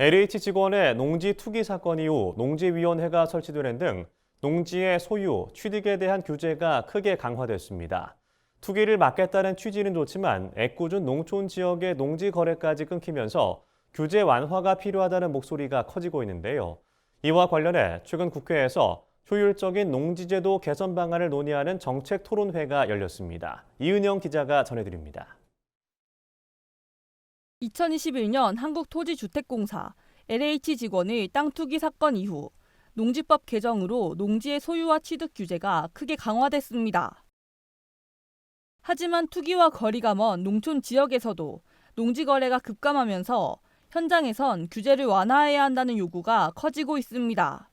LH 직원의 농지 투기 사건 이후 농지위원회가 설치되는 등 농지의 소유, 취득에 대한 규제가 크게 강화됐습니다. 투기를 막겠다는 취지는 좋지만 애꿎은 농촌 지역의 농지 거래까지 끊기면서 규제 완화가 필요하다는 목소리가 커지고 있는데요. 이와 관련해 최근 국회에서 효율적인 농지제도 개선 방안을 논의하는 정책 토론회가 열렸습니다. 이은영 기자가 전해드립니다. 2021년 한국토지주택공사 LH 직원의 땅 투기 사건 이후 농지법 개정으로 농지의 소유와 취득 규제가 크게 강화됐습니다. 하지만 투기와 거리가 먼 농촌 지역에서도 농지 거래가 급감하면서 현장에선 규제를 완화해야 한다는 요구가 커지고 있습니다.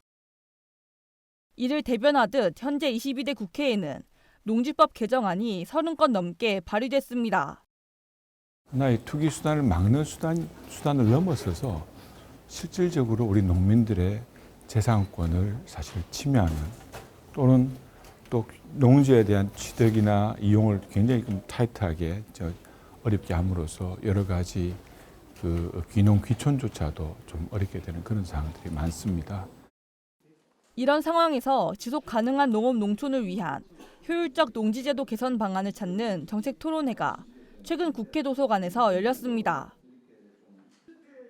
이를 대변하듯 현재 22대 국회에는 농지법 개정안이 30건 넘게 발의됐습니다. 하나의 투기 수단을 막는 수단을 넘어서서 실질적으로 우리 농민들의 재산권을 사실 침해하는 또는 또 농지에 대한 취득이나 이용을 굉장히 타이트하게 어렵게 함으로써 여러 가지 귀농 귀촌조차도 좀 어렵게 되는 그런 상황들이 많습니다. 이런 상황에서 지속 가능한 농업 농촌을 위한 효율적 농지제도 개선 방안을 찾는 정책 토론회가 최근 국회 도서관에서 열렸습니다.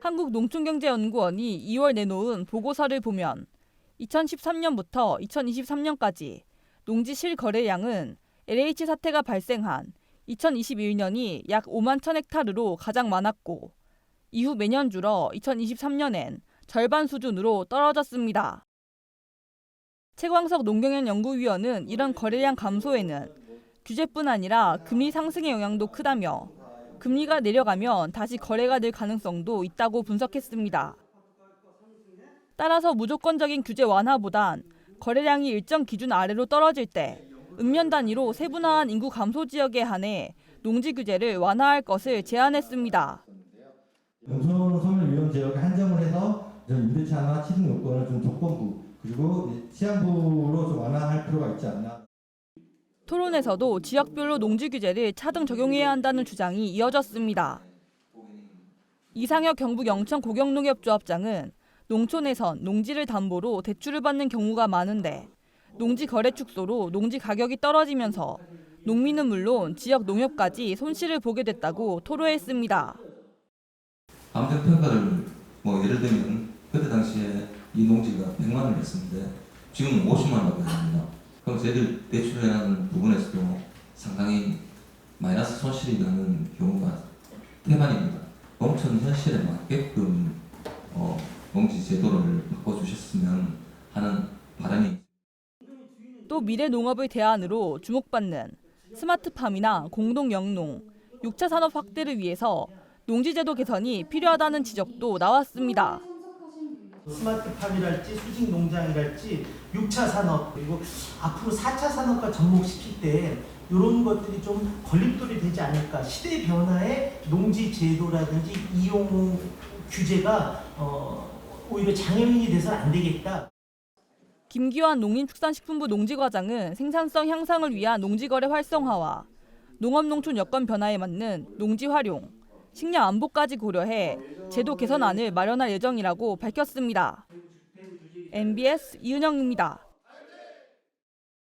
한국농촌경제연구원이 2월 내놓은 보고서를 보면 2013년부터 2023년까지 농지 실거래량은 LH 사태가 발생한 2021년이 약 5만 1,000헥타르로 가장 많았고 이후 매년 줄어 2023년엔 절반 수준으로 떨어졌습니다. 최광석 농경연 연구위원은 이런 거래량 감소에는 규제뿐 아니라 금리 상승의 영향도 크다며 금리가 내려가면 다시 거래가 늘 가능성도 있다고 분석했습니다. 따라서 무조건적인 규제 완화보단 거래량이 일정 기준 아래로 떨어질 때 읍면 단위로 세분화한 인구 감소 지역에 한해 농지 규제를 완화할 것을 제안했습니다. 농촌 소멸 위험 지역에 한정을 해서 임대차나 취득 요건을 좀 조건부 그리고 시한부로 좀 완화할 필요가 있지 않나. 토론에서도 지역별로 농지 규제를 차등 적용해야 한다는 주장이 이어졌습니다. 이상혁 경북 영천 고경농협조합장은 농촌에선 농지를 담보로 대출을 받는 경우가 많은데 농지 거래 축소로 농지 가격이 떨어지면서 농민은 물론 지역 농협까지 손실을 보게 됐다고 토로했습니다. 감정 평가를 예를 들면 그때 당시에 이 농지가 100만 원을 냈었는데 지금은 50만 원밖에 안 됩니다. 그럼 저희들 대출하는 부분에서도 상당히 마이너스 손실이 나는 경우가 태반입니다. 농촌 현실에 맞게끔 농지 제도를 바꿔주셨으면 하는 바람이. 또 미래 농업의 대안으로 주목받는 스마트팜이나 공동영농, 6차 산업 확대를 위해서 농지제도 개선이 필요하다는 지적도 나왔습니다. 스마트팜이랄지 수직농장이랄지 6차 산업 그리고 앞으로 4차 산업과 접목시킬 때 이런 것들이 좀 걸림돌이 되지 않을까. 시대 변화에 농지 제도라든지 이용 규제가 오히려 장애인이 돼서는 안 되겠다. 김기환 농림축산식품부 농지과장은 생산성 향상을 위한 농지거래 활성화와 농업농촌 여건 변화에 맞는 농지 활용, 식량 안보까지 고려해 제도 개선안을 마련할 예정이라고 밝혔습니다. MBS 이은영입니다.